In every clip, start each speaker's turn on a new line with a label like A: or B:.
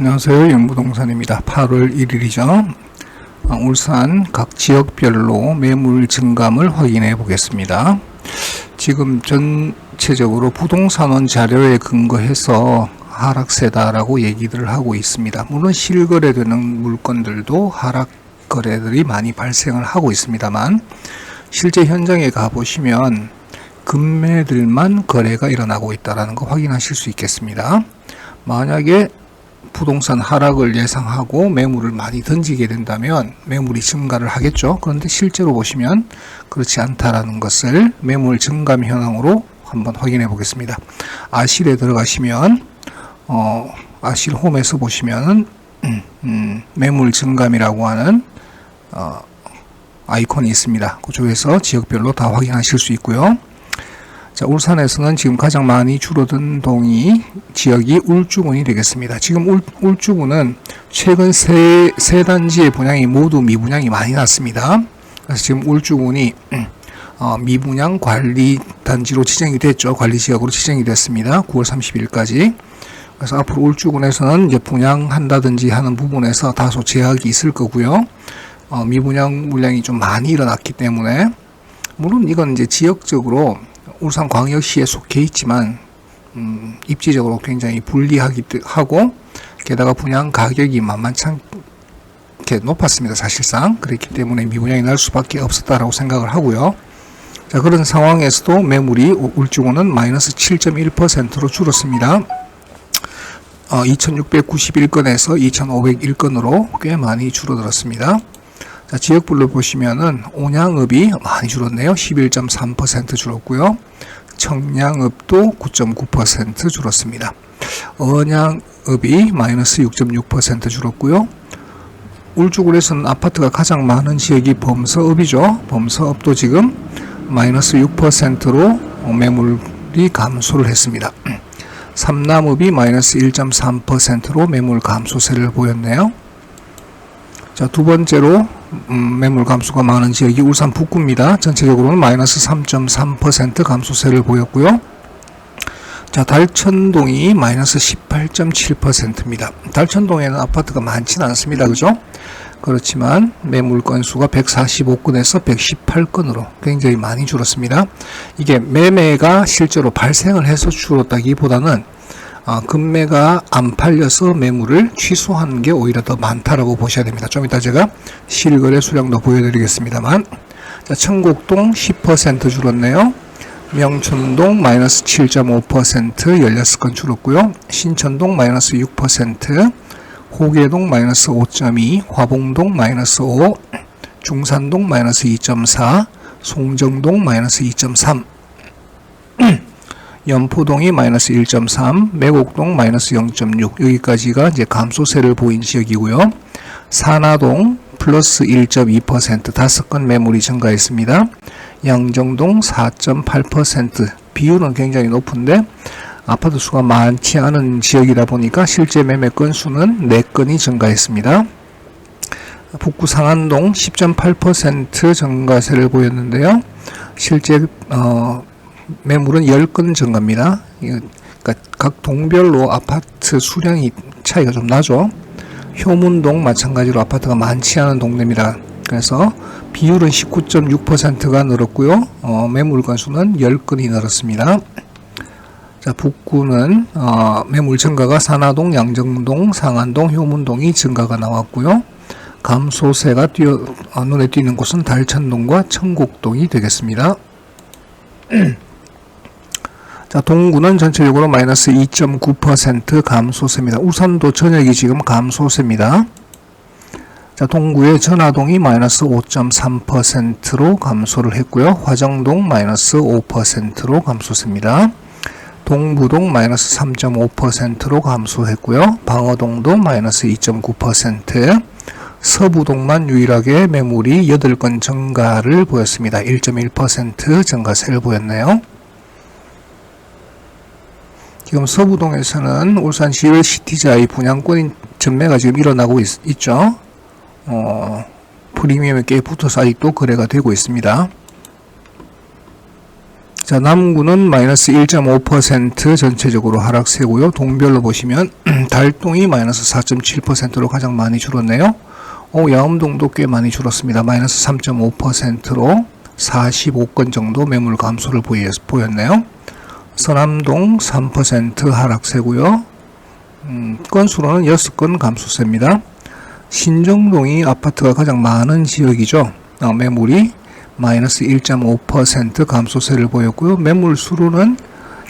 A: 안녕하세요. 영부동산입니다. 8월 1일이죠. 울산 각 지역별로 매물 증감을 확인해 보겠습니다. 지금 전체적으로 부동산원 자료에 근거해서 하락세다라고 얘기들을 하고 있습니다. 물론 실거래되는 물건들도 하락 거래들이 많이 발생을 하고 있습니다만, 실제 현장에 가보시면 급매들만 거래가 일어나고 있다는 거 확인하실 수 있겠습니다. 만약에 부동산 하락을 예상하고 매물을 많이 던지게 된다면 매물이 증가를 하겠죠. 그런데 실제로 보시면 그렇지 않다라는 것을 매물 증감 현황으로 한번 확인해 보겠습니다. 아실에 들어가시면 아실 홈에서 보시면은 매물 증감이라고 하는 아이콘이 있습니다. 그쪽에서 지역별로 다 확인하실 수 있고요. 자, 울산에서는 지금 가장 많이 줄어든 지역이 울주군이 되겠습니다. 지금 울주군은 최근 세 단지의 분양이 모두 미분양이 많이 났습니다. 그래서 지금 울주군이 미분양 관리 단지로 지정이 됐죠. 관리 지역으로 지정이 됐습니다. 9월 30일까지. 그래서 앞으로 울주군에서는 이제 분양한다든지 하는 부분에서 다소 제약이 있을 거고요. 미분양 물량이 좀 많이 일어났기 때문에, 물론 이건 이제 지역적으로 울산광역시에 속해 있지만 입지적으로 굉장히 불리하고, 게다가 분양 가격이 만만치 않게 높았습니다. 사실상 그렇기 때문에 미분양이 날 수밖에 없었다라고 생각을 하고요. 자, 그런 상황에서도 매물이 울주군은 마이너스 7.1%로 줄었습니다. 2691건에서 2501건으로 꽤 많이 줄어들었습니다. 자, 지역별로 보시면은 온양읍이 많이 줄었네요. 11.3% 줄었고요. 청량읍도 9.9% 줄었습니다. 언양읍이 마이너스 6.6% 줄었고요. 울주군에서는 아파트가 가장 많은 지역이 범서읍이죠. 범서읍도 지금 마이너스 6%로 매물이 감소를 했습니다. 삼남읍이 마이너스 1.3%로 매물 감소세를 보였네요. 자, 두 번째로 매물 감소가 많은 지역이 울산 북구입니다. 전체적으로는 마이너스 3.3% 감소세를 보였고요. 자, 달천동이 마이너스 18.7%입니다. 달천동에는 아파트가 많지는 않습니다. 그죠? 그렇지만 매물 건수가 145건에서 118건으로 굉장히 많이 줄었습니다. 이게 매매가 실제로 발생을 해서 줄었다기보다는 급매가 안 팔려서 매물을 취소하는 게 오히려 더 많다라고 보셔야 됩니다. 좀 이따 제가 실거래 수량도 보여드리겠습니다만, 자, 청곡동 10% 줄었네요. 명천동 마이너스 7.5% 16건 줄었고요. 신천동 마이너스 6%, 호계동 마이너스 5.2, 화봉동 마이너스 5, 중산동 마이너스 2.4, 송정동 마이너스 2.3, 연포동이 마이너스 1.3, 매곡동 마이너스 0.6, 여기까지가 이제 감소세를 보인 지역이고요. 산하동 플러스 1.2%, 5건 매물이 증가했습니다. 양정동 4.8%, 비율은 굉장히 높은데 아파트 수가 많지 않은 지역이다 보니까 실제 매매 건수는 4건이 증가했습니다. 북구 상안동 10.8% 증가세를 보였는데요. 실제 매물은 10건 증가입니다. 그러니까 각 동별로 아파트 수량이 차이가 좀 나죠. 효문동 마찬가지로 아파트가 많지 않은 동네입니다. 그래서 비율은 19.6%가 늘었고요. 매물 건수는 10건이 늘었습니다. 자, 북구는 매물 증가가 산하동, 양정동, 상안동, 효문동이 증가가 나왔고요. 감소세가 눈에 띄는 곳은 달천동과 청곡동이 되겠습니다. 자, 동구는 전체적으로 마이너스 2.9% 감소세입니다. 울산도 전역이 지금 감소세입니다. 자, 동구의 전화동이 마이너스 5.3%로 감소를 했고요. 화정동 마이너스 5%로 감소세입니다. 동부동 마이너스 3.5%로 감소했고요. 방어동도 마이너스 2.9%, 서부동만 유일하게 매물이 8건 증가를 보였습니다. 1.1% 증가세를 보였네요. 지금 서부동에서는 울산시의 시티자의 분양권 전매가 지금 일어나고 있죠. 프리미엄에 꽤 붙어서 아직도 거래가 되고 있습니다. 자, 남구는 마이너스 1.5% 전체적으로 하락세고요. 동별로 보시면 달동이 마이너스 4.7%로 가장 많이 줄었네요. 야음동도 꽤 많이 줄었습니다. 마이너스 3.5%로 45건 정도 매물 감소를 보였네요. 서남동 3% 하락세고요. 건수로는 6건 감소세입니다. 신정동이 아파트가 가장 많은 지역이죠. 매물이 마이너스 1.5% 감소세를 보였고요. 매물 수로는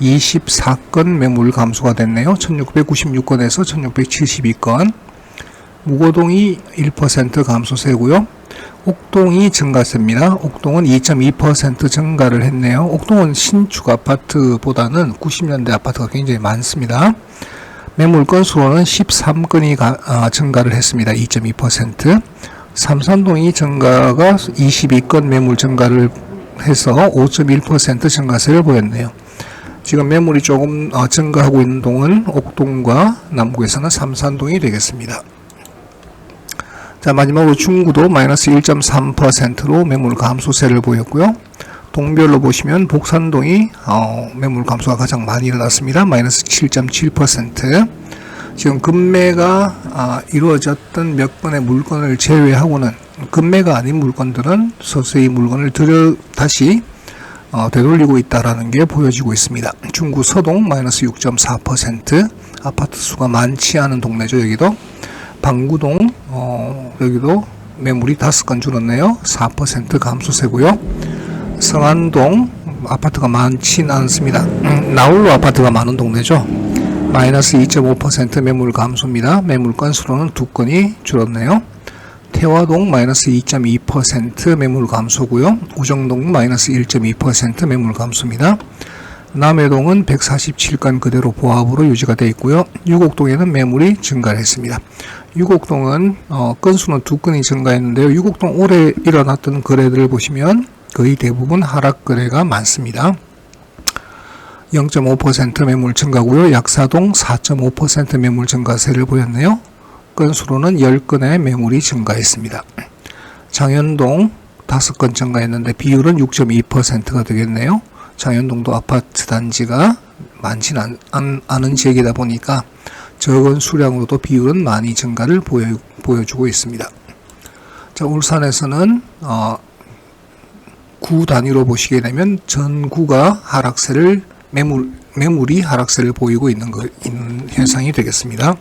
A: 24건 매물 감소가 됐네요. 1696건에서 1672건. 무고동이 1% 감소세고요. 옥동이 증가세입니다. 옥동은 2.2% 증가를 했네요. 옥동은 신축 아파트보다는 90년대 아파트가 굉장히 많습니다. 매물 건수로는 13건이 증가를 했습니다. 2.2%. 삼산동이 증가가 22건 매물 증가를 해서 5.1% 증가세를 보였네요. 지금 매물이 조금 증가하고 있는 동은 옥동과 남구에서는 삼산동이 되겠습니다. 자, 마지막으로 중구도 마이너스 1.3%로 매물 감소세를 보였고요. 동별로 보시면 복산동이 매물 감소가 가장 많이 일어났습니다. 마이너스 7.7%. 지금 급매가 이루어졌던 몇 건의 물건을 제외하고는 급매가 아닌 물건들은 서서히 물건을 다시 되돌리고 있다라는 게 보여지고 있습니다. 중구 서동 마이너스 6.4%. 아파트 수가 많지 않은 동네죠. 여기도 방구동 여기도 매물이 5건 줄었네요. 4% 감소세고요. 성안동 아파트가 많지는 않습니다. 나홀로 아파트가 많은 동네죠. 마이너스 2.5% 매물 감소입니다. 매물 건수로는 2건이 줄었네요. 태화동 마이너스 2.2% 매물 감소고요. 우정동 마이너스 1.2% 매물 감소입니다. 남해동은 147건 그대로 보합으로 유지가 되어 있고요. 유곡동에는 매물이 증가를 했습니다. 유곡동은 건수는 2건이 증가했는데요. 유곡동 올해 일어났던 거래들을 보시면 거의 대부분 하락 거래가 많습니다. 0.5% 매물 증가고요. 약사동 4.5% 매물 증가세를 보였네요. 건수로는 10건의 매물이 증가했습니다. 장현동 5건 증가했는데 비율은 6.2%가 되겠네요. 장현동도 아파트 단지가 많지는 않은 지역이다 보니까 적은 수량으로도 비율은 많이 증가를 보여주고 있습니다. 자, 울산에서는 구 단위로 보시게 되면 전구가 하락세를 매물이 하락세를 보이고 있는 현상이 되겠습니다.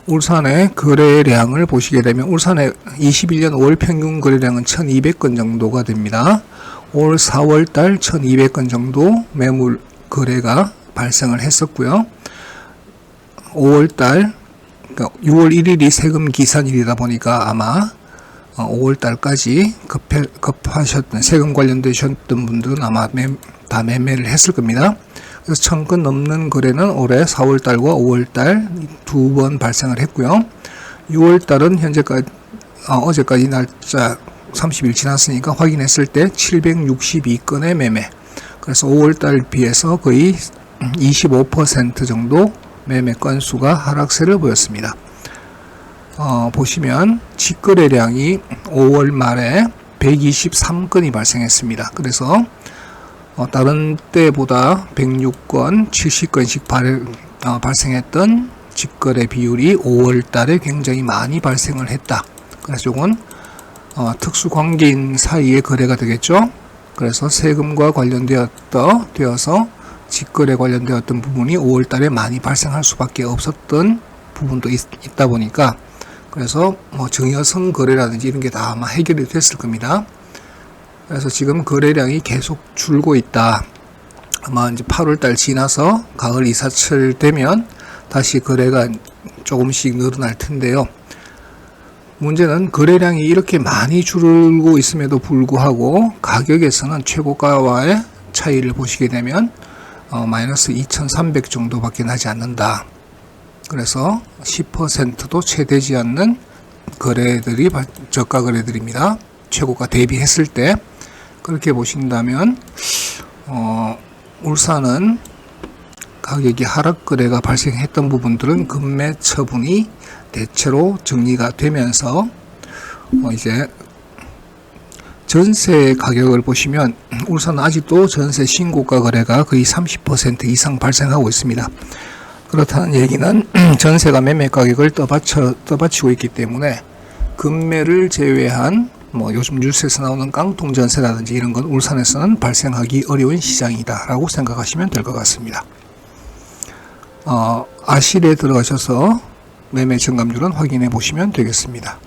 A: 울산의 거래량을 보시게 되면 울산의 21년 5월 평균 거래량은 1200건 정도가 됩니다. 올 4월달 1200건 정도 매물 거래가 발생을 했었고요. 5월달 그러니까 6월 1일이 세금 기산일이다 보니까 아마 5월달까지 급하셨던 세금 관련되셨던 분들은 아마 다 매매를 했을 겁니다. 그래서 1000건 넘는 거래는 올해 4월달과 5월달 두 번 발생을 했고요. 6월달은 현재까지 어제까지 날짜 30일 지났으니까 확인했을 때 762건의 매매. 그래서 5월달 비해서 거의 25% 정도 매매 건수가 하락세를 보였습니다. 보시면 직거래량이 5월 말에 123건이 발생했습니다. 그래서 다른 때보다 106건, 70건씩 발생했던 직거래 비율이 5월 달에 굉장히 많이 발생을 했다. 그래서 이건 특수관계인 사이의 거래가 되겠죠. 그래서 세금과 관련되어서 직거래 관련되었던 부분이 5월 달에 많이 발생할 수밖에 없었던 부분도 있다 보니까 그래서 증여성 거래라든지 이런 게 다 아마 해결이 됐을 겁니다. 그래서 지금 거래량이 계속 줄고 있다. 아마 이제 8월달 지나서 가을 이사철 되면 다시 거래가 조금씩 늘어날 텐데요. 문제는 거래량이 이렇게 많이 줄고 있음에도 불구하고 가격에서는 최고가와의 차이를 보시게 되면 마이너스 2,300 정도밖에 나지 않는다. 그래서 10%도 채 되지 않는 거래들이 저가 거래들입니다. 최고가 대비했을 때 그렇게 보신다면 울산은 가격이 하락 거래가 발생했던 부분들은 급매 처분이 대체로 정리가 되면서 이제 전세 가격을 보시면 울산은 아직도 전세 신고가 거래가 거의 30% 이상 발생하고 있습니다. 그렇다는 얘기는 전세가 매매 가격을 떠받치고 있기 때문에 금매를 제외한 요즘 뉴스에서 나오는 깡통 전세라든지 이런 건 울산에서는 발생하기 어려운 시장이다 라고 생각하시면 될 것 같습니다. 아실에 들어가셔서 매매 증감률은 확인해 보시면 되겠습니다.